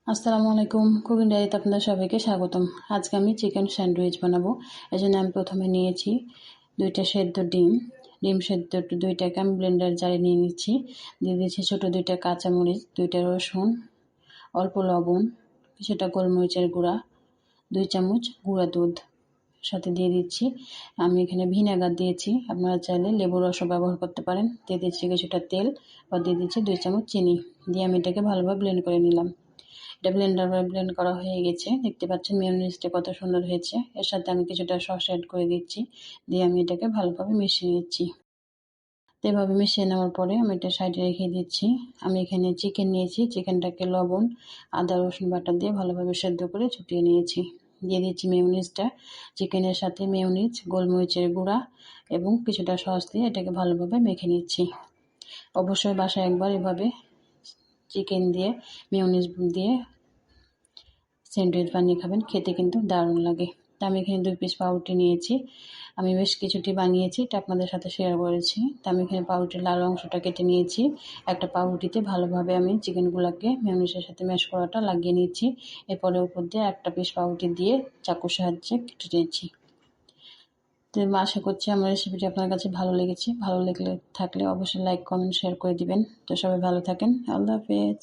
আসসালামু আলাইকুম। কুকিং ডায়েরিতে আপনাদের সবাইকে স্বাগতম। আজকে আমি চিকেন স্যান্ডউইচ বানাবো। এজন্য আমি প্রথমে নিয়েছি 2টা সেদ্ধ ডিম। ডিম সেদ্ধ 2টাকে আমি ব্লেন্ডার জারে নিয়ে নিচ্ছি। দিয়ে দিচ্ছি ছোট 2টা কাঁচামরিচ, 2টা রসুন, অল্প লবণ, কিছুটা গোলমরিচের গুঁড়া, 2 চামচ গুঁড়া দুধ। সাথে দিয়ে দিচ্ছি আমি এখানে ভিনেগার দিয়েছি, আপনারা চাইলে লেবুর রসও ব্যবহার করতে পারেন। দিয়ে দিচ্ছি কিছুটা তেল, আর দিয়ে দিচ্ছি 2 চামচ চিনি। দিয়ে আমি এটাকে ভালোভাবে ব্লেন্ড করে নিলাম। এটা ব্লেন্ড করা হয়ে গেছে। দেখতে পাচ্ছেন মেয়োনিজটা কত সুন্দর হয়েছে। এর সাথে আমি কিছুটা সস অ্যাড করে দিচ্ছি। দিয়ে আমি এটাকে ভালোভাবে মিশিয়ে নিচ্ছি। তো এভাবে মিশিয়ে নেওয়ার পরে আমি এটা সাইডে রেখে দিচ্ছি। আমি এখানে চিকেন নিয়েছি। চিকেনটাকে লবণ, আদা, রসুন বাটা দিয়ে ভালোভাবে সেদ্ধ করে ছুটিয়ে নিয়েছি। দিয়ে দিচ্ছি মেয়োনিজটা। চিকেনের সাথে মেয়োনিজ, গোলমরিচের গুঁড়া এবং কিছুটা সস দিয়ে এটাকে ভালোভাবে মেখে নিচ্ছি। অবশ্যই বাসায় একবার এভাবে চিকেন দিয়ে মেয়োনিজ দিয়ে স্যান্ডউইচ বানিয়ে খাবেন, খেতে কিন্তু দারুণ লাগে। তো আমি এখানে 2 পিস পাউরুটি নিয়েছি। আমি বেশ কিছুটি বানিয়েছি, এটা আপনাদের সাথে শেয়ার করেছি। তো আমি এখানে পাউরুটির লাল অংশটা কেটে নিয়েছি। একটা পাউরুটিতে ভালোভাবে আমি চিকেনগুলোকে মেয়োনিজের সাথে ম্যাশ করাটা লাগিয়ে নিচ্ছি। এরপরে উপর দিয়ে একটা পিস পাউরুটি দিয়ে চাকুর সাহায্যে কেটে নিচ্ছি। তো আশা করছি আমার রেসিপিটি আপনার কাছে ভালো লেগেছে। ভালো থাকলে অবশ্যই লাইক, কমেন্ট, শেয়ার করে দিবেন। তো সবাই ভালো থাকেন। আল্লাহ হাফেজ।